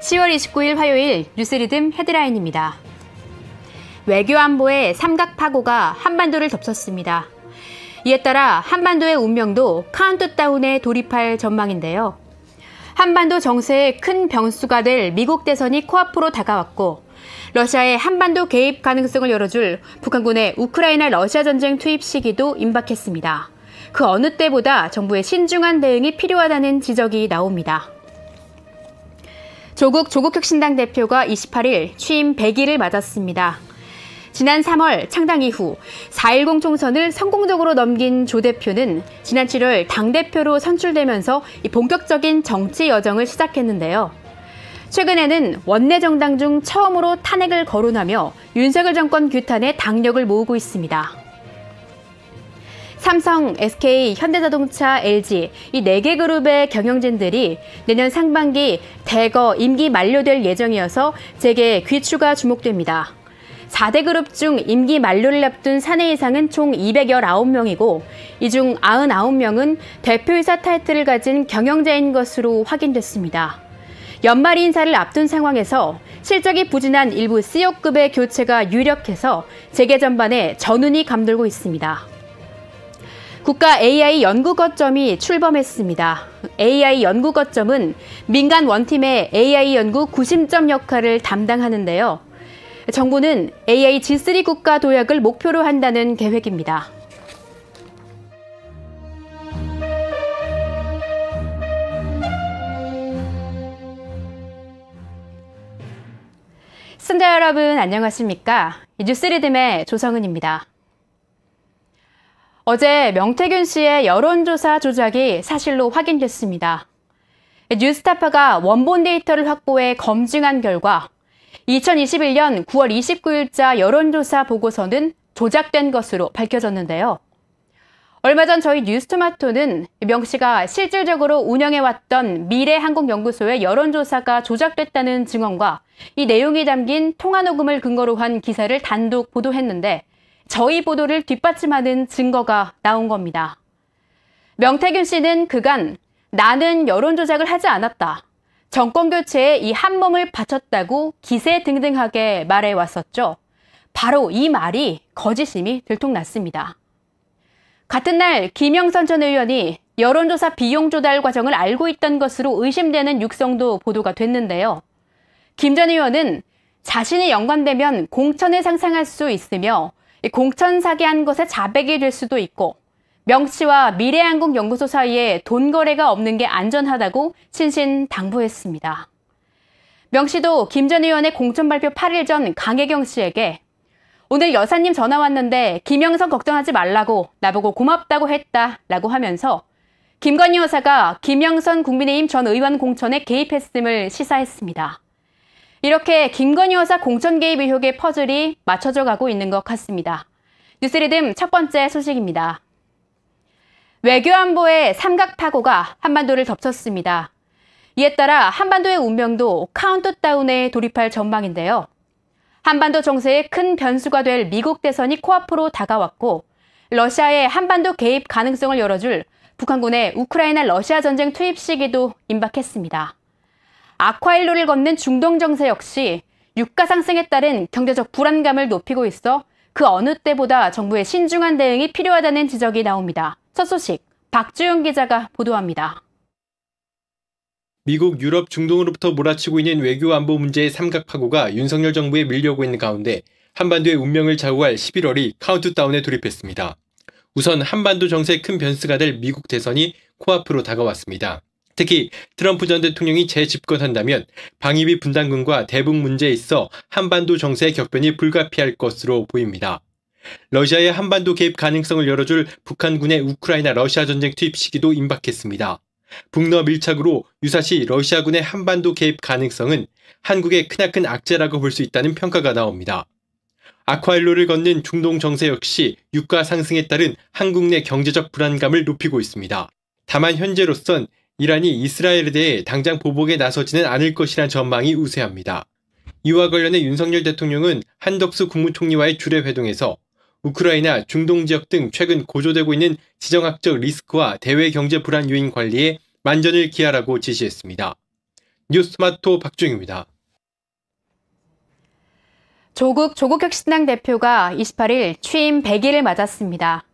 10월 29일 화요일 뉴스리듬 헤드라인입니다. 외교안보의 삼각파고가 한반도를 덮쳤습니다. 이에 따라 한반도의 운명도 카운트다운에 돌입할 전망인데요. 한반도 정세에 큰 변수가 될 미국 대선이 코앞으로 다가왔고 러시아의 한반도 개입 가능성을 열어줄 북한군의 우크라이나 러시아 전쟁 투입 시기도 임박했습니다. 그 어느 때보다 정부의 신중한 대응이 필요하다는 지적이 나옵니다. 조국혁신당 대표가 28일 취임 100일을 맞았습니다. 지난 3월 창당 이후 4.10 총선을 성공적으로 넘긴 조 대표는 지난 7월 당대표로 선출되면서 본격적인 정치 여정을 시작했는데요. 최근에는 원내 정당 중 처음으로 탄핵을 거론하며 윤석열 정권 규탄에 당력을 모으고 있습니다. 삼성, SK, 현대자동차, LG 이 4개 그룹의 경영진들이 내년 상반기 대거 임기 만료될 예정이어서 재계 귀추가 주목됩니다. 4대 그룹 중 임기 만료를 앞둔 사내이상은 총 219명이고 이 중 99명은 대표이사 타이틀을 가진 경영자인 것으로 확인됐습니다. 연말 인사를 앞둔 상황에서 실적이 부진한 일부 CEO급의 교체가 유력해서 재계 전반에 전운이 감돌고 있습니다. 국가 AI 연구 거점이 출범했습니다. AI 연구 거점은 민간 원팀의 AI 연구 구심점 역할을 담당하는데요. 정부는 AI G3 국가 도약을 목표로 한다는 계획입니다. 시청자 여러분 안녕하십니까? 뉴스리듬의 조성은입니다. 어제 명태균 씨의 여론조사 조작이 사실로 확인됐습니다. 뉴스타파가 원본 데이터를 확보해 검증한 결과 2021년 9월 29일자 여론조사 보고서는 조작된 것으로 밝혀졌는데요. 얼마 전 저희 뉴스토마토는 명 씨가 실질적으로 운영해왔던 미래항공연구소의 여론조사가 조작됐다는 증언과 이 내용이 담긴 통화 녹음을 근거로 한 기사를 단독 보도했는데 저희 보도를 뒷받침하는 증거가 나온 겁니다. 명태균 씨는 그간 나는 여론조작을 하지 않았다. 정권교체에 이 한 몸을 바쳤다고 기세등등하게 말해왔었죠. 바로 이 말이 거짓임이 들통났습니다. 같은 날 김영선 전 의원이 여론조사 비용 조달 과정을 알고 있던 것으로 의심되는 육성도 보도가 됐는데요. 김 전 의원은 자신이 연관되면 공천을 상상할 수 있으며 공천 사기한 것에 자백이 될 수도 있고 명 씨와 미래항공연구소 사이에 돈 거래가 없는 게 안전하다고 신신당부했습니다. 명 씨도 김 전 의원의 공천 발표 8일 전 강혜경 씨에게 오늘 여사님 전화 왔는데 김영선 걱정하지 말라고 나보고 고맙다고 했다라고 하면서 김건희 여사가 김영선 국민의힘 전 의원 공천에 개입했음을 시사했습니다. 이렇게 김건희 여사 공천 개입 의혹의 퍼즐이 맞춰져 가고 있는 것 같습니다. 뉴스리듬 첫 번째 소식입니다. 외교안보의 삼각파고가 한반도를 덮쳤습니다. 이에 따라 한반도의 운명도 카운트다운에 돌입할 전망인데요. 한반도 정세에 큰 변수가 될 미국 대선이 코앞으로 다가왔고 러시아의 한반도 개입 가능성을 열어줄 북한군의 우크라이나 러시아 전쟁 투입 시기도 임박했습니다. 악화일로를 걷는 중동 정세 역시 유가 상승에 따른 경제적 불안감을 높이고 있어 그 어느 때보다 정부의 신중한 대응이 필요하다는 지적이 나옵니다. 첫 소식, 박주영 기자가 보도합니다. 미국, 유럽, 중동으로부터 몰아치고 있는 외교 안보 문제의 삼각파고가 윤석열 정부에 밀려오고 있는 가운데 한반도의 운명을 좌우할 11월이 카운트다운에 돌입했습니다. 우선 한반도 정세에 큰 변수가 될 미국 대선이 코앞으로 다가왔습니다. 특히 트럼프 전 대통령이 재집권한다면 방위비 분담금과 대북 문제에 있어 한반도 정세의 격변이 불가피할 것으로 보입니다. 러시아의 한반도 개입 가능성을 열어줄 북한군의 우크라이나 러시아 전쟁 투입 시기도 임박했습니다. 북러 밀착으로 유사시 러시아군의 한반도 개입 가능성은 한국의 크나큰 악재라고 볼 수 있다는 평가가 나옵니다. 악화일로를 걷는 중동 정세 역시 유가 상승에 따른 한국 내 경제적 불안감을 높이고 있습니다. 다만 현재로선 이란이 이스라엘에 대해 당장 보복에 나서지는 않을 것이란 전망이 우세합니다. 이와 관련해 윤석열 대통령은 한덕수 국무총리와의 주례 회동에서 우크라이나, 중동 지역 등 최근 고조되고 있는 지정학적 리스크와 대외 경제 불안 요인 관리에 만전을 기하라고 지시했습니다. 뉴스토마토 박주영입니다. 조국혁신당 대표가 28일 취임 100일을 맞았습니다.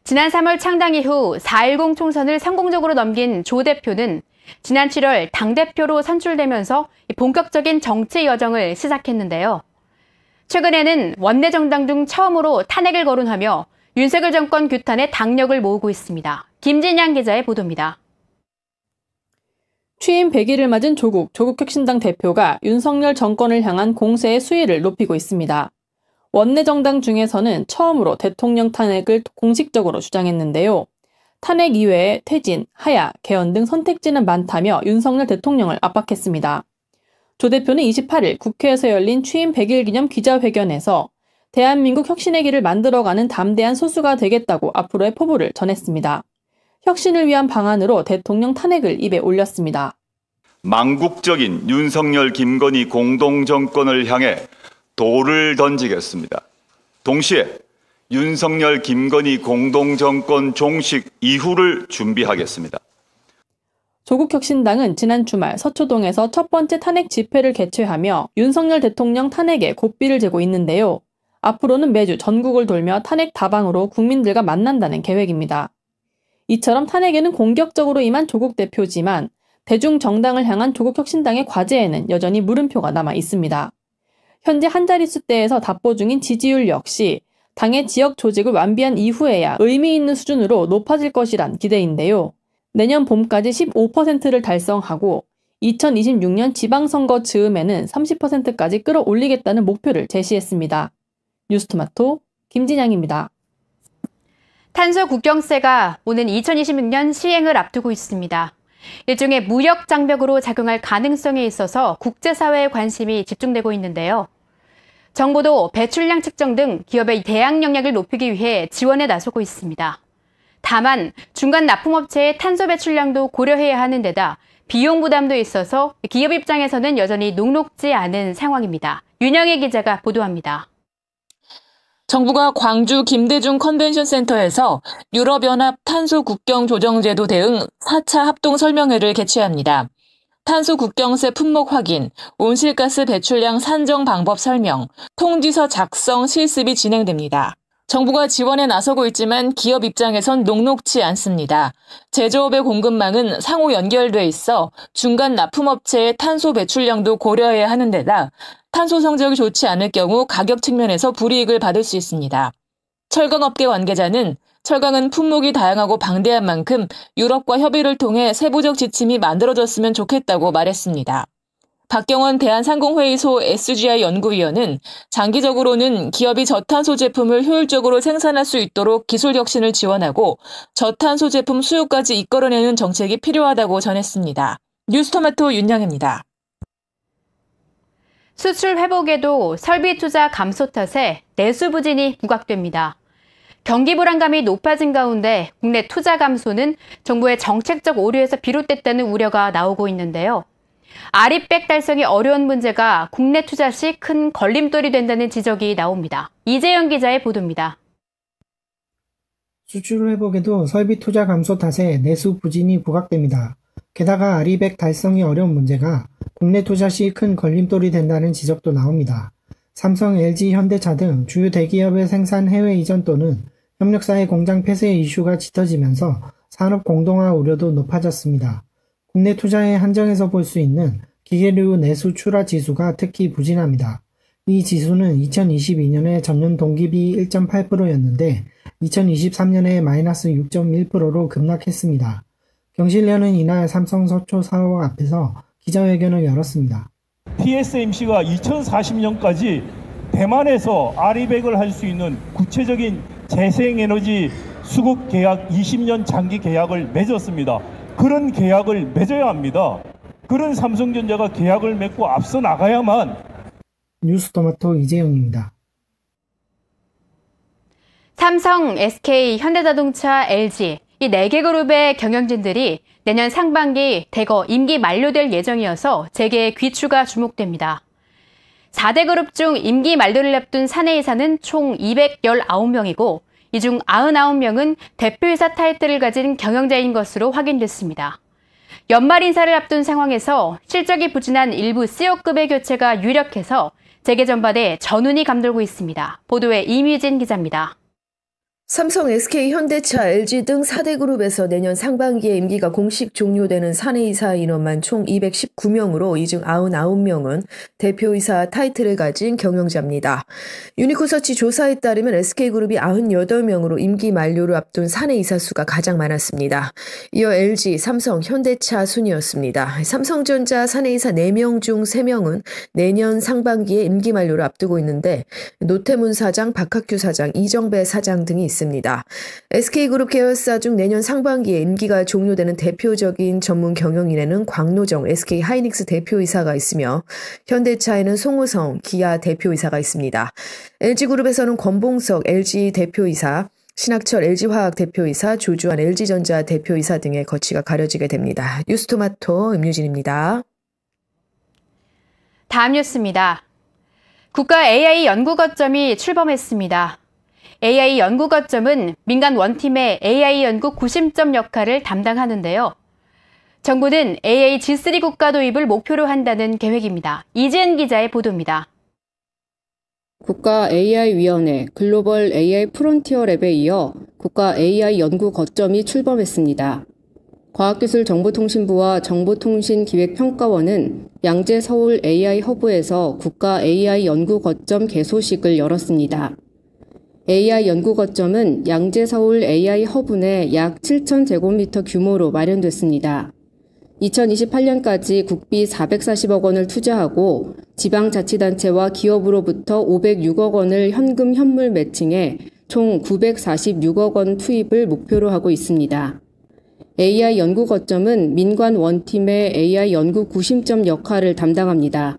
지난 3월 창당 이후 4.10 총선을 성공적으로 넘긴 조 대표는 지난 7월 당대표로 선출되면서 본격적인 정치 여정을 시작했는데요. 최근에는 원내 정당 중 처음으로 탄핵을 거론하며 윤석열 정권 규탄에 당력을 모으고 있습니다. 김진양 기자의 보도입니다. 취임 100일을 맞은 조국혁신당 대표가 윤석열 정권을 향한 공세의 수위를 높이고 있습니다. 원내 정당 중에서는 처음으로 대통령 탄핵을 공식적으로 주장했는데요. 탄핵 이외에 퇴진, 하야, 개헌 등 선택지는 많다며 윤석열 대통령을 압박했습니다. 조 대표는 28일 국회에서 열린 취임 100일 기념 기자회견에서 대한민국 혁신의 길을 만들어가는 담대한 소수가 되겠다고 앞으로의 포부를 전했습니다. 혁신을 위한 방안으로 대통령 탄핵을 입에 올렸습니다. 망국적인 윤석열 김건희 공동정권을 향해 돌을 던지겠습니다. 동시에 윤석열 김건희 공동정권 종식 이후를 준비하겠습니다. 조국혁신당은 지난 주말 서초동에서 첫 번째 탄핵 집회를 개최하며 윤석열 대통령 탄핵에 고삐를 재고 있는데요. 앞으로는 매주 전국을 돌며 탄핵 다방으로 국민들과 만난다는 계획입니다. 이처럼 탄핵에는 공격적으로 임한 조국 대표지만 대중 정당을 향한 조국혁신당의 과제에는 여전히 물음표가 남아 있습니다. 현재 한 자릿수대에서 답보 중인 지지율 역시 당의 지역 조직을 완비한 이후에야 의미 있는 수준으로 높아질 것이란 기대인데요. 내년 봄까지 15%를 달성하고 2026년 지방선거 즈음에는 30%까지 끌어올리겠다는 목표를 제시했습니다. 뉴스토마토 김진양입니다. 탄소 국경세가 오는 2026년 시행을 앞두고 있습니다. 일종의 무역 장벽으로 작용할 가능성에 있어서 국제사회의 관심이 집중되고 있는데요. 정부도 배출량 측정 등 기업의 대항 역량을 높이기 위해 지원에 나서고 있습니다. 다만 중간 납품업체의 탄소 배출량도 고려해야 하는 데다 비용 부담도 있어서 기업 입장에서는 여전히 녹록지 않은 상황입니다. 윤영희 기자가 보도합니다. 정부가 광주 김대중 컨벤션 센터에서 유럽연합 탄소 국경 조정제도 대응 4차 합동 설명회를 개최합니다. 탄소 국경세 품목 확인, 온실가스 배출량 산정 방법 설명, 통지서 작성 실습이 진행됩니다. 정부가 지원에 나서고 있지만 기업 입장에선 녹록지 않습니다. 제조업의 공급망은 상호 연결돼 있어 중간 납품업체의 탄소 배출량도 고려해야 하는 데다 탄소 성적이 좋지 않을 경우 가격 측면에서 불이익을 받을 수 있습니다. 철강업계 관계자는 철강은 품목이 다양하고 방대한 만큼 유럽과 협의를 통해 세부적 지침이 만들어졌으면 좋겠다고 말했습니다. 박경원 대한상공회의소 SGI 연구위원은 장기적으로는 기업이 저탄소 제품을 효율적으로 생산할 수 있도록 기술 혁신을 지원하고 저탄소 제품 수요까지 이끌어내는 정책이 필요하다고 전했습니다. 뉴스토마토 윤영입니다. 수출 회복에도 설비 투자 감소 탓에 내수 부진이 부각됩니다. 경기 불안감이 높아진 가운데 국내 투자 감소는 정부의 정책적 오류에서 비롯됐다는 우려가 나오고 있는데요. 아리백 달성이 어려운 문제가 국내 투자 시 큰 걸림돌이 된다는 지적이 나옵니다. 이재영 기자의 보도입니다. 수출 회복에도 설비 투자 감소 탓에 내수 부진이 부각됩니다. 게다가 아리백 달성이 어려운 문제가 국내 투자 시 큰 걸림돌이 된다는 지적도 나옵니다. 삼성, LG, 현대차 등 주요 대기업의 생산 해외 이전 또는 협력사의 공장 폐쇄 이슈가 짙어지면서 산업 공동화 우려도 높아졌습니다. 국내 투자의 한정에서 볼 수 있는 기계류 내수 출하 지수가 특히 부진합니다. 이 지수는 2022년에 전년 동기비 1.8%였는데 2023년에 마이너스 6.1%로 급락했습니다. 경실련은 이날 삼성 서초 사옥 앞에서 기자회견을 열었습니다. TSMC가 2040년까지 대만에서 아리백을 할 수 있는 구체적인 재생에너지 수급 계약 20년 장기 계약을 맺었습니다. 그런 계약을 맺어야 합니다. 그런 삼성전자가 계약을 맺고 앞서 나가야만. 뉴스토마토 이재용입니다. 삼성, SK, 현대자동차, LG 이 4개 그룹의 경영진들이 내년 상반기 대거 임기 만료될 예정이어서 재계의 귀추가 주목됩니다. 4대 그룹 중 임기 만료를 앞둔 사내이사는 총 219명이고 이 중 99명은 대표이사 타이틀을 가진 경영자인 것으로 확인됐습니다. 연말 인사를 앞둔 상황에서 실적이 부진한 일부 CEO급의 교체가 유력해서 재계 전반에 전운이 감돌고 있습니다. 보도에 이뮤진 기자입니다. 삼성, SK, 현대차, LG 등 4대 그룹에서 내년 상반기에 임기가 공식 종료되는 사내이사 인원만 총 219명으로 이 중 99명은 대표이사 타이틀을 가진 경영자입니다. 유니코서치 조사에 따르면 SK그룹이 98명으로 임기 만료를 앞둔 사내이사 수가 가장 많았습니다. 이어 LG, 삼성, 현대차 순이었습니다. 삼성전자 사내이사 4명 중 3명은 내년 상반기에 임기 만료를 앞두고 있는데 노태문 사장, 박학규 사장, 이정배 사장 등이 있습니다. SK그룹 계열사 중 내년 상반기에 임기가 종료되는 대표적인 전문 경영인에는 광노정 SK하이닉스 대표이사가 있으며 현대차에는 송우성 기아 대표이사가 있습니다. LG그룹에서는 권봉석 LG 대표이사, 신학철 LG화학 대표이사, 조주환 LG전자 대표이사 등의 거치가 가려지게 됩니다. 뉴스토마토 임유진입니다. 다음 뉴스입니다. 국가 AI 연구 거점이 출범했습니다. AI 연구 거점은 민간 원팀의 AI 연구 구심점 역할을 담당하는데요. 정부는 AI G3 국가 도입을 목표로 한다는 계획입니다. 이지은 기자의 보도입니다. 국가 AI위원회 글로벌 AI 프론티어 랩에 이어 국가 AI 연구 거점이 출범했습니다. 과학기술정보통신부와 정보통신기획평가원은 양재 서울 AI 허브에서 국가 AI 연구 거점 개소식을 열었습니다. AI 연구 거점은 양재 서울 AI 허브 내 약 7,000제곱미터 규모로 마련됐습니다. 2028년까지 국비 440억 원을 투자하고 지방자치단체와 기업으로부터 506억 원을 현금 현물 매칭해 총 946억 원 투입을 목표로 하고 있습니다. AI 연구 거점은 민관 원팀의 AI 연구 구심점 역할을 담당합니다.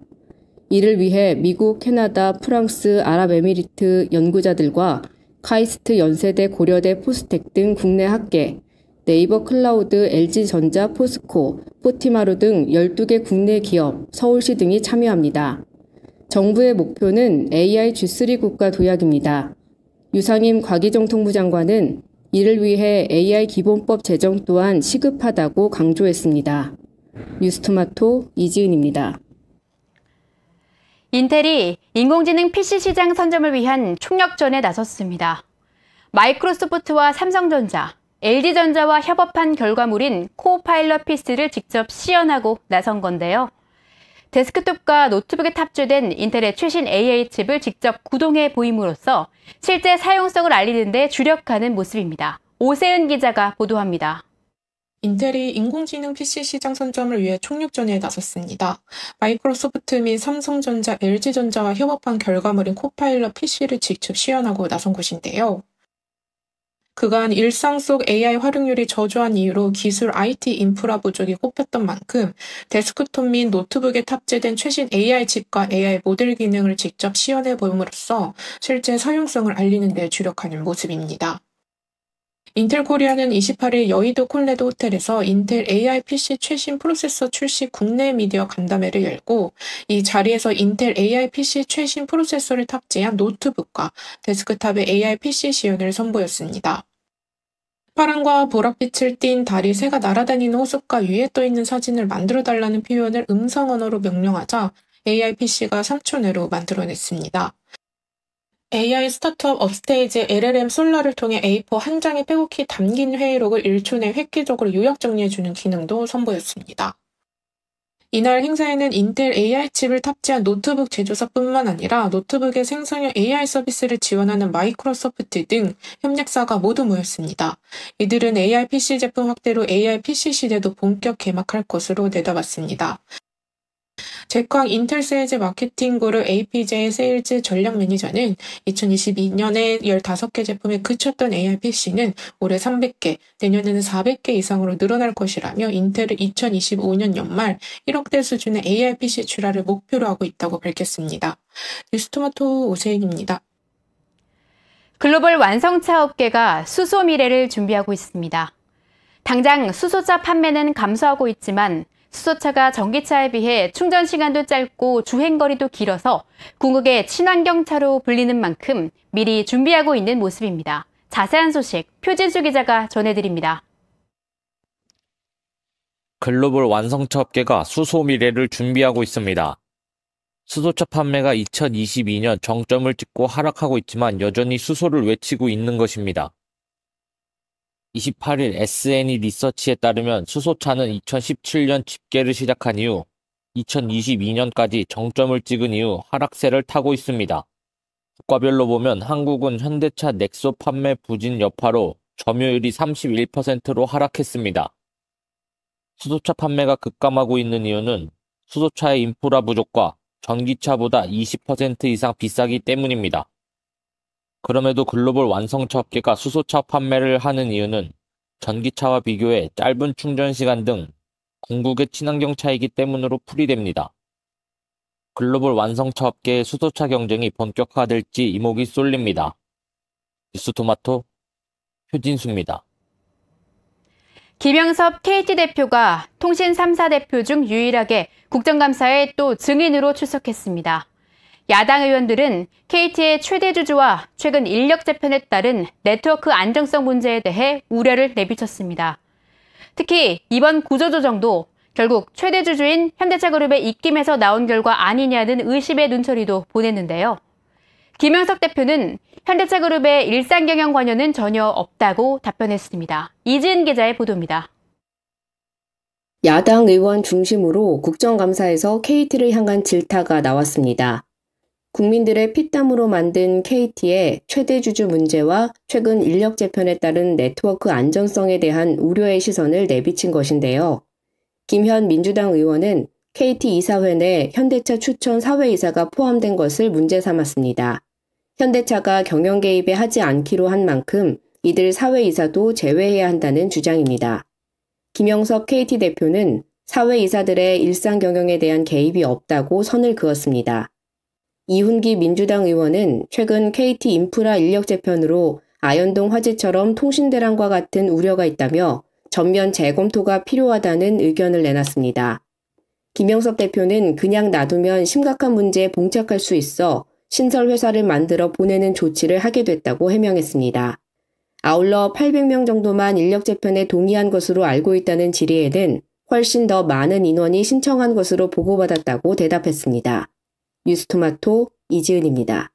이를 위해 미국, 캐나다, 프랑스, 아랍에미리트 연구자들과 카이스트 연세대 고려대 포스텍 등 국내 학계, 네이버 클라우드, LG전자, 포스코, 포티마루 등 12개 국내 기업, 서울시 등이 참여합니다. 정부의 목표는 AI G3 국가 도약입니다. 유상임 과기정통부 장관은 이를 위해 AI 기본법 제정 또한 시급하다고 강조했습니다. 뉴스토마토 이지은입니다. 인텔이 인공지능 PC 시장 선점을 위한 총력전에 나섰습니다. 마이크로소프트와 삼성전자, LG전자와 협업한 결과물인 코파일럿 PC를 직접 시연하고 나선 건데요. 데스크톱과 노트북에 탑재된 인텔의 최신 AI 칩을 직접 구동해 보임으로써 실제 사용성을 알리는 데 주력하는 모습입니다. 오세은 기자가 보도합니다. 인텔이 인공지능 PC 시장 선점을 위해 총력전에 나섰습니다. 마이크로소프트 및 삼성전자, LG전자와 협업한 결과물인 코파일럿 PC를 직접 시연하고 나선 곳인데요. 그간 일상 속 AI 활용률이 저조한 이유로 기술 IT 인프라 부족이 꼽혔던 만큼 데스크톱 및 노트북에 탑재된 최신 AI 칩과 AI 모델 기능을 직접 시연해 보임으로써 실제 사용성을 알리는 데 주력하는 모습입니다. 인텔 코리아는 28일 여의도 콜레도 호텔에서 인텔 AI PC 최신 프로세서 출시 국내 미디어 간담회를 열고 이 자리에서 인텔 AI PC 최신 프로세서를 탑재한 노트북과 데스크탑의 AI PC 시연을 선보였습니다. 파란과 보랏빛을 띤 달이 새가 날아다니는 호숫가 위에 떠있는 사진을 만들어달라는 표현을 음성 언어로 명령하자 AI PC가 3초 내로 만들어냈습니다. AI 스타트업 업스테이지 LLM 솔라를 통해 A4 한 장에 빼곡히 담긴 회의록을 1초 내 획기적으로 요약 정리해주는 기능도 선보였습니다. 이날 행사에는 인텔 AI 칩을 탑재한 노트북 제조사뿐만 아니라 노트북의 생성형 AI 서비스를 지원하는 마이크로소프트 등 협력사가 모두 모였습니다. 이들은 AI PC 제품 확대로 AI PC 시대도 본격 개막할 것으로 내다봤습니다. 잭황 인텔 세일즈 마케팅 그룹 APJ 세일즈 전략 매니저는 2022년에 15개 제품에 그쳤던 AI PC는 올해 300개, 내년에는 400개 이상으로 늘어날 것이라며 인텔은 2025년 연말 1억대 수준의 AI PC 출하를 목표로 하고 있다고 밝혔습니다. 뉴스토마토 오세인입니다. 글로벌 완성차 업계가 수소 미래를 준비하고 있습니다. 당장 수소차 판매는 감소하고 있지만 수소차가 전기차에 비해 충전 시간도 짧고 주행거리도 길어서 궁극의 친환경차로 불리는 만큼 미리 준비하고 있는 모습입니다. 자세한 소식 표진수 기자가 전해드립니다. 글로벌 완성차 업계가 수소 미래를 준비하고 있습니다. 수소차 판매가 2022년 정점을 찍고 하락하고 있지만 여전히 수소를 외치고 있는 것입니다. 28일 S&E 리서치에 따르면 수소차는 2017년 집계를 시작한 이후 2022년까지 정점을 찍은 이후 하락세를 타고 있습니다. 국가별로 보면 한국은 현대차 넥소 판매 부진 여파로 점유율이 31%로 하락했습니다. 수소차 판매가 급감하고 있는 이유는 수소차의 인프라 부족과 전기차보다 20% 이상 비싸기 때문입니다. 그럼에도 글로벌 완성차 업계가 수소차 판매를 하는 이유는 전기차와 비교해 짧은 충전 시간 등 궁극의 친환경 차이기 때문으로 풀이됩니다. 글로벌 완성차 업계의 수소차 경쟁이 본격화될지 이목이 쏠립니다. 뉴스토마토 표진수입니다. 김영섭 KT 대표가 통신 3사 대표 중 유일하게 국정감사에 또 증인으로 출석했습니다. 야당 의원들은 KT의 최대 주주와 최근 인력 재편에 따른 네트워크 안정성 문제에 대해 우려를 내비쳤습니다. 특히 이번 구조조정도 결국 최대 주주인 현대차그룹의 입김에서 나온 결과 아니냐는 의심의 눈초리도 보냈는데요. 김영석 대표는 현대차그룹의 일상 경영 관여는 전혀 없다고 답변했습니다. 이지은 기자의 보도입니다. 야당 의원 중심으로 국정감사에서 KT를 향한 질타가 나왔습니다. 국민들의 피땀으로 만든 KT의 최대 주주 문제와 최근 인력 재편에 따른 네트워크 안전성에 대한 우려의 시선을 내비친 것인데요. 김현 민주당 의원은 KT 이사회 내 현대차 추천 사회이사가 포함된 것을 문제 삼았습니다. 현대차가 경영 개입에 하지 않기로 한 만큼 이들 사회이사도 제외해야 한다는 주장입니다. 김영섭 KT 대표는 사회이사들의 일상 경영에 대한 개입이 없다고 선을 그었습니다. 이훈기 민주당 의원은 최근 KT 인프라 인력 재편으로 아현동 화재처럼 통신대란과 같은 우려가 있다며 전면 재검토가 필요하다는 의견을 내놨습니다. 김영섭 대표는 그냥 놔두면 심각한 문제에 봉착할 수 있어 신설회사를 만들어 보내는 조치를 하게 됐다고 해명했습니다. 아울러 800명 정도만 인력 재편에 동의한 것으로 알고 있다는 질의에는 훨씬 더 많은 인원이 신청한 것으로 보고받았다고 대답했습니다. 뉴스토마토 이지은입니다.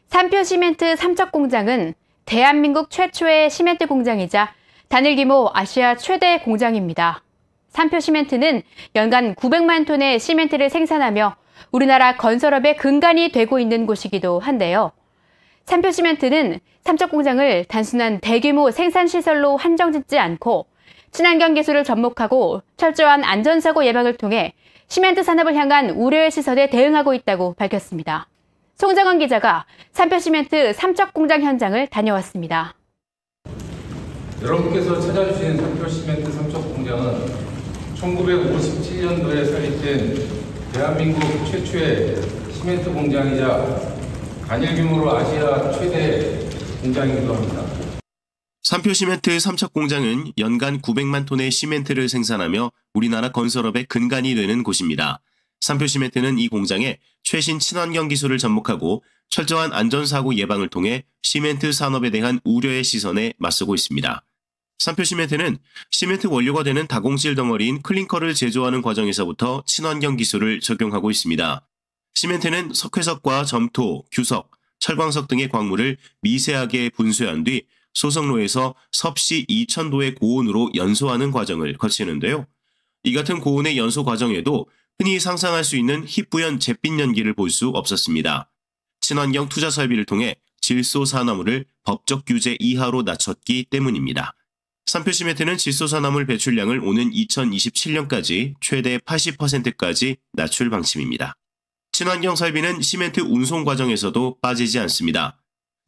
삼표시멘트 삼척공장은 대한민국 최초의 시멘트 공장이자 단일 규모 아시아 최대 공장입니다. 삼표시멘트는 연간 900만 톤의 시멘트를 생산하며 우리나라 건설업의 근간이 되고 있는 곳이기도 한데요. 삼표시멘트는 삼척공장을 단순한 대규모 생산시설로 한정짓지 않고 친환경 기술을 접목하고 철저한 안전사고 예방을 통해 시멘트 산업을 향한 우려의 시선에 대응하고 있다고 밝혔습니다. 송정원 기자가 삼표시멘트 삼척공장 현장을 다녀왔습니다. 여러분께서 찾아주신 삼표시멘트 삼척공장은 1957년도에 설립된 대한민국 최초의 시멘트 공장이자 단일 규모로 아시아 최대 공장이기도 합니다. 삼표시멘트 삼척공장은 연간 900만 톤의 시멘트를 생산하며 우리나라 건설업의 근간이 되는 곳입니다. 삼표시멘트는 이 공장에 최신 친환경 기술을 접목하고 철저한 안전사고 예방을 통해 시멘트 산업에 대한 우려의 시선에 맞서고 있습니다. 삼표시멘트는 시멘트 원료가 되는 다공실 덩어리인 클링커를 제조하는 과정에서부터 친환경 기술을 적용하고 있습니다. 시멘트는 석회석과 점토, 규석, 철광석 등의 광물을 미세하게 분쇄한 뒤 소성로에서 섭씨 2000도의 고온으로 연소하는 과정을 거치는데요. 이 같은 고온의 연소 과정에도 흔히 상상할 수 있는 희뿌연 잿빛 연기를 볼 수 없었습니다. 친환경 투자 설비를 통해 질소산화물을 법적 규제 이하로 낮췄기 때문입니다. 삼표시멘트는 질소산화물 배출량을 오는 2027년까지 최대 80%까지 낮출 방침입니다. 친환경 설비는 시멘트 운송 과정에서도 빠지지 않습니다.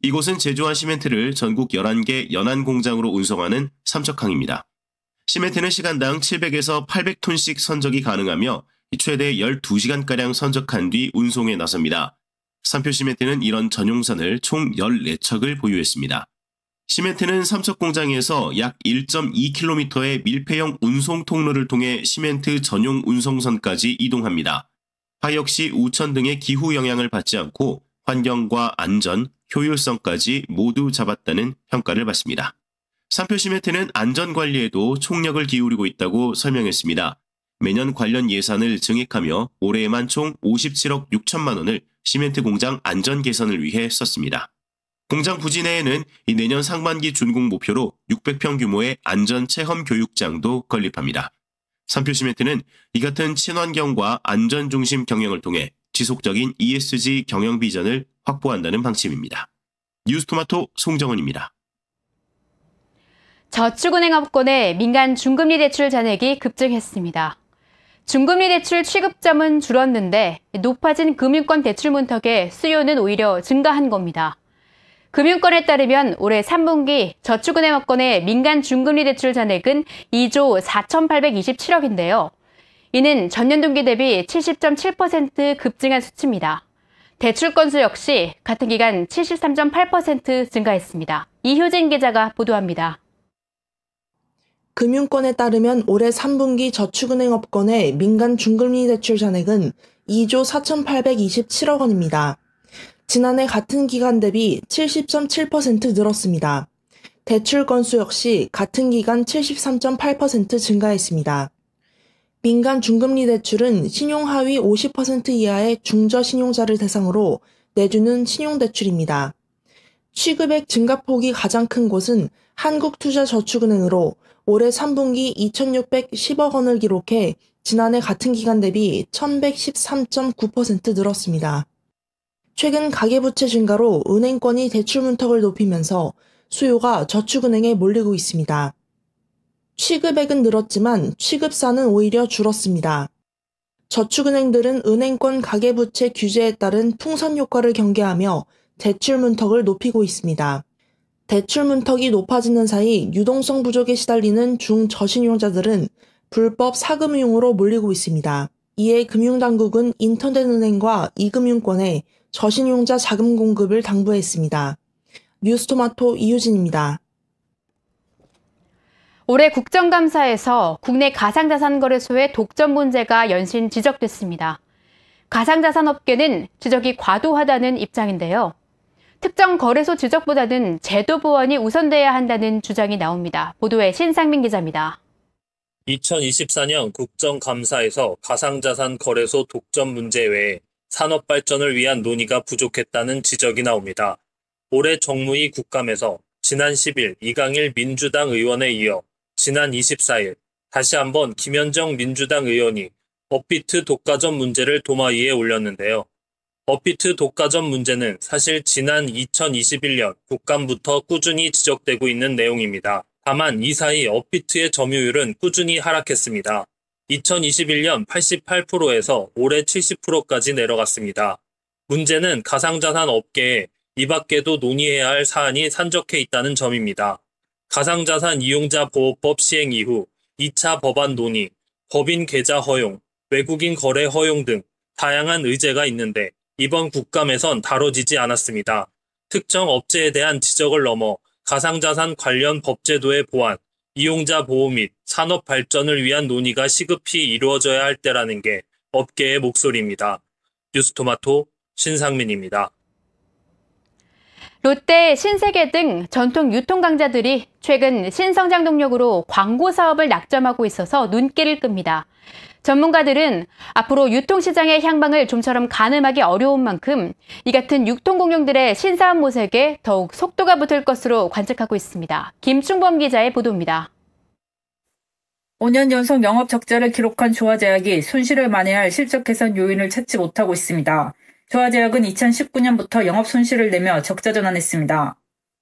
이곳은 제조한 시멘트를 전국 11개 연안 공장으로 운송하는 삼척항입니다. 시멘트는 시간당 700에서 800톤씩 선적이 가능하며 최대 12시간가량 선적한 뒤 운송에 나섭니다. 삼표시멘트는 이런 전용선을 총 14척을 보유했습니다. 시멘트는 삼척공장에서 약 1.2km의 밀폐형 운송 통로를 통해 시멘트 전용 운송선까지 이동합니다. 화역시 우천 등의 기후 영향을 받지 않고 환경과 안전, 효율성까지 모두 잡았다는 평가를 받습니다. 삼표시멘트는 안전관리에도 총력을 기울이고 있다고 설명했습니다. 매년 관련 예산을 증액하며 올해에만 총 57억 6천만 원을 시멘트 공장 안전 개선을 위해 썼습니다. 공장 부지 내에는 내년 상반기 준공 목표로 600평 규모의 안전 체험 교육장도 건립합니다. 삼표시멘트는 이 같은 친환경과 안전 중심 경영을 통해 지속적인 ESG 경영 비전을 확보한다는 방침입니다. 뉴스토마토 송정은입니다. 저축은행업권의 민간 중금리 대출 잔액이 급증했습니다. 중금리 대출 취급점은 줄었는데 높아진 금융권 대출 문턱의 수요는 오히려 증가한 겁니다. 금융권에 따르면 올해 3분기 저축은행업권의 민간 중금리 대출 잔액은 2조 4,827억인데요. 이는 전년 동기 대비 70.7% 급증한 수치입니다. 대출 건수 역시 같은 기간 73.8% 증가했습니다. 이효진 기자가 보도합니다. 금융권에 따르면 올해 3분기 저축은행업권의 민간 중금리 대출 잔액은 2조 4,827억 원입니다. 지난해 같은 기간 대비 70.7% 늘었습니다. 대출 건수 역시 같은 기간 73.8% 증가했습니다. 민간 중금리 대출은 신용 하위 50% 이하의 중저신용자를 대상으로 내주는 신용대출입니다. 취급액 증가폭이 가장 큰 곳은 한국투자저축은행으로 올해 3분기 2,610억 원을 기록해 지난해 같은 기간 대비 1,113.9% 늘었습니다. 최근 가계부채 증가로 은행권이 대출 문턱을 높이면서 수요가 저축은행에 몰리고 있습니다. 취급액은 늘었지만 취급사는 오히려 줄었습니다. 저축은행들은 은행권 가계부채 규제에 따른 풍선 효과를 경계하며 대출 문턱을 높이고 있습니다. 대출 문턱이 높아지는 사이 유동성 부족에 시달리는 중저신용자들은 불법 사금융으로 몰리고 있습니다. 이에 금융당국은 인터넷은행과 이금융권에 저신용자 자금 공급을 당부했습니다. 뉴스토마토 이효진입니다. 올해 국정감사에서 국내 가상자산거래소의 독점 문제가 연신 지적됐습니다. 가상자산업계는 지적이 과도하다는 입장인데요. 특정 거래소 지적보다는 제도 보완이 우선돼야 한다는 주장이 나옵니다. 보도에 신상민 기자입니다. 2024년 국정감사에서 가상자산 거래소 독점 문제 외에 산업 발전을 위한 논의가 부족했다는 지적이 나옵니다. 올해 정무위 국감에서 지난 10일 이강일 민주당 의원에 이어 지난 24일 다시 한번 김현정 민주당 의원이 업비트 독과점 문제를 도마 위에 올렸는데요. 업비트 독과점 문제는 사실 지난 2021년 국감부터 꾸준히 지적되고 있는 내용입니다. 다만 이 사이 업비트의 점유율은 꾸준히 하락했습니다. 2021년 88%에서 올해 70%까지 내려갔습니다. 문제는 가상자산 업계에 이 밖에도 논의해야 할 사안이 산적해 있다는 점입니다. 가상자산 이용자 보호법 시행 이후 2차 법안 논의, 법인 계좌 허용, 외국인 거래 허용 등 다양한 의제가 있는데 이번 국감에선 다뤄지지 않았습니다. 특정 업체에 대한 지적을 넘어 가상자산 관련 법제도의 보완, 이용자 보호 및 산업 발전을 위한 논의가 시급히 이루어져야 할 때라는 게 업계의 목소리입니다. 뉴스토마토 신상민입니다. 롯데, 신세계 등 전통 유통 강자들이 최근 신성장 동력으로 광고 사업을 낙점하고 있어서 눈길을 끕니다. 전문가들은 앞으로 유통시장의 향방을 좀처럼 가늠하기 어려운 만큼 이 같은 유통공룡들의 신사업 모색에 더욱 속도가 붙을 것으로 관측하고 있습니다. 김충범 기자의 보도입니다. 5년 연속 영업 적자를 기록한 조화제약이 손실을 만회할 실적 개선 요인을 찾지 못하고 있습니다. 조화제약은 2019년부터 영업 손실을 내며 적자 전환했습니다.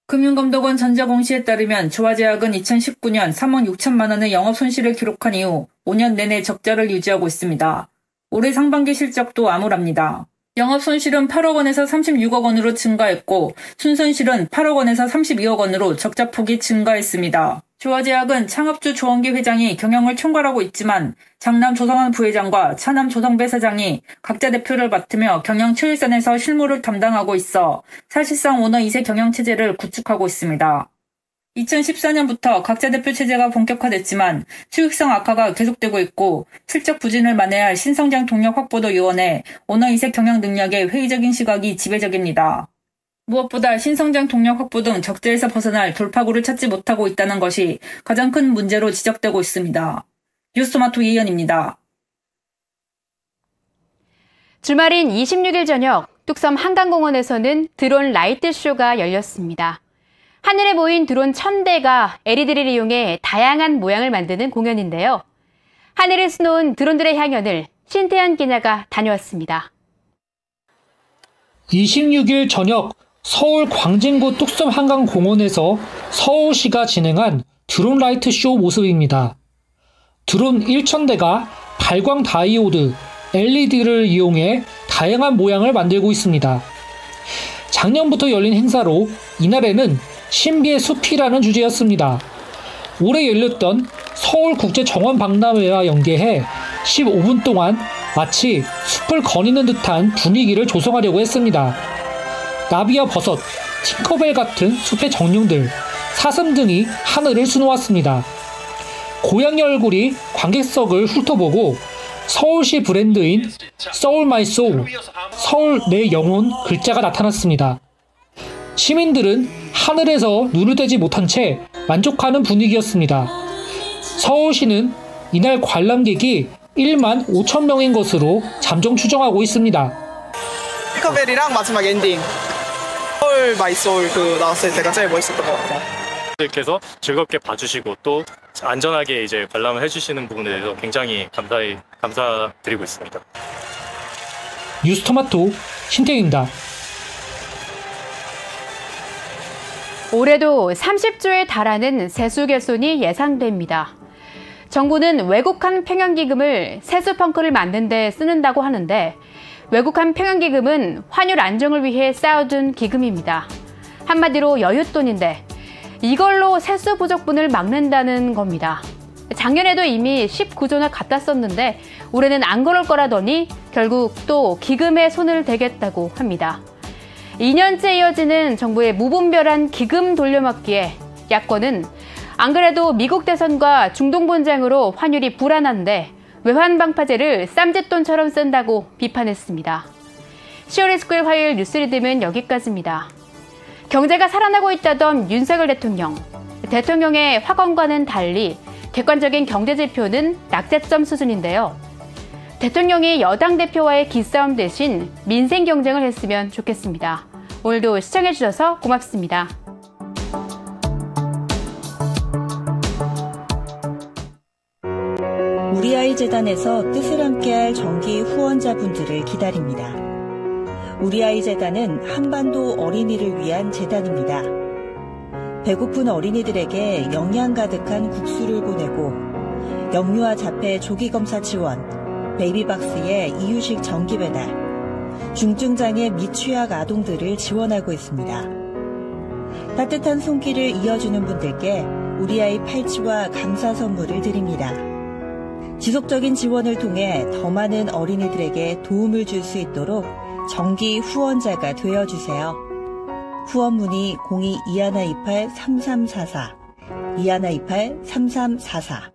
금융감독원 전자공시에 따르면 조화제약은 2019년 3억 6천만 원의 영업 손실을 기록한 이후 5년 내내 적자를 유지하고 있습니다. 올해 상반기 실적도 암울합니다. 영업 손실은 8억 원에서 36억 원으로 증가했고 순손실은 8억 원에서 32억 원으로 적자 폭이 증가했습니다. 조화제약은 창업주 조원기 회장이 경영을 총괄하고 있지만 장남 조성환 부회장과 차남 조성배 사장이 각자 대표를 맡으며 경영 최일선에서 실무를 담당하고 있어 사실상 오너 2세 경영 체제를 구축하고 있습니다. 2014년부터 각자 대표 체제가 본격화됐지만 수익성 악화가 계속되고 있고 실적 부진을 만회할 신성장 동력 확보도 요원해 오너 2세 경영 능력의 회의적인 시각이 지배적입니다. 무엇보다 신성장 동력 확보 등 적재에서 벗어날 돌파구를 찾지 못하고 있다는 것이 가장 큰 문제로 지적되고 있습니다. 뉴스토마토 이희연입니다. 주말인 26일 저녁 뚝섬 한강공원에서는 드론 라이트쇼가 열렸습니다. 하늘에 보인 드론 1000대가 LED를 이용해 다양한 모양을 만드는 공연인데요. 하늘을 수놓은 드론들의 향연을 신태현 기자가 다녀왔습니다. 26일 저녁 서울 광진구 뚝섬 한강공원에서 서울시가 진행한 드론 라이트 쇼 모습입니다. 드론 1000대가 발광 다이오드, LED를 이용해 다양한 모양을 만들고 있습니다. 작년부터 열린 행사로 이날에는 신비의 숲이라는 주제였습니다. 올해 열렸던 서울국제정원박람회와 연계해 15분 동안 마치 숲을 거니는 듯한 분위기를 조성하려고 했습니다. 나비와 버섯, 팅커벨 같은 숲의 정령들, 사슴 등이 하늘을 수놓았습니다. 고양이 얼굴이 관객석을 훑어보고 서울시 브랜드인 소울 마이 소울, 서울 내 영혼 글자가 나타났습니다. 시민들은 하늘에서 눈을 떼지 못한 채 만족하는 분위기였습니다. 서울시는 이날 관람객이 1만 5천 명인 것으로 잠정 추정하고 있습니다. 팅커벨이랑 마지막 엔딩 소울 마이 소울 나왔을 때가 제일 멋있었던 것 같아요. 들께서 즐겁게 봐주시고 또 안전하게 이제 관람을 해주시는 부분에 대해서 굉장히 감사드리고 있습니다. 뉴스토마토 신태입니다. 올해도 30조에 달하는 세수 개손이 예상됩니다. 정부는 외국한 평형기금을 세수 펑크를 만든 데 쓰는다고 하는데 외국한 평형기금은 환율 안정을 위해 쌓아둔 기금입니다. 한마디로 여윳돈인데 이걸로 세수 부족분을 막는다는 겁니다. 작년에도 이미 19조나 갖다 썼는데 올해는 안 그럴 거라더니 결국 또 기금에 손을 대겠다고 합니다. 2년째 이어지는 정부의 무분별한 기금 돌려막기에 야권은 안 그래도 미국 대선과 중동 분쟁으로 환율이 불안한데 외환방파제를 쌈짓돈처럼 쓴다고 비판했습니다. 10월 29일 화요일 뉴스리듬은 여기까지입니다. 경제가 살아나고 있다던 윤석열 대통령. 대통령의 확언과는 달리 객관적인 경제 지표는 낙제점 수준인데요. 대통령이 여당 대표와의 기싸움 대신 민생 경쟁을 했으면 좋겠습니다. 오늘도 시청해주셔서 고맙습니다. 우리 아이 재단에서 뜻을 함께할 정기 후원자분들을 기다립니다. 우리 아이 재단은 한반도 어린이를 위한 재단입니다. 배고픈 어린이들에게 영양 가득한 국수를 보내고 영유아 자폐 조기검사 지원, 베이비박스의 이유식 정기 배달, 중증장애 및 취약 아동들을 지원하고 있습니다. 따뜻한 손길을 이어주는 분들께 우리 아이 팔찌와 감사 선물을 드립니다. 지속적인 지원을 통해 더 많은 어린이들에게 도움을 줄 수 있도록 정기 후원자가 되어주세요. 후원 문의 02-2128-3344, 2128-3344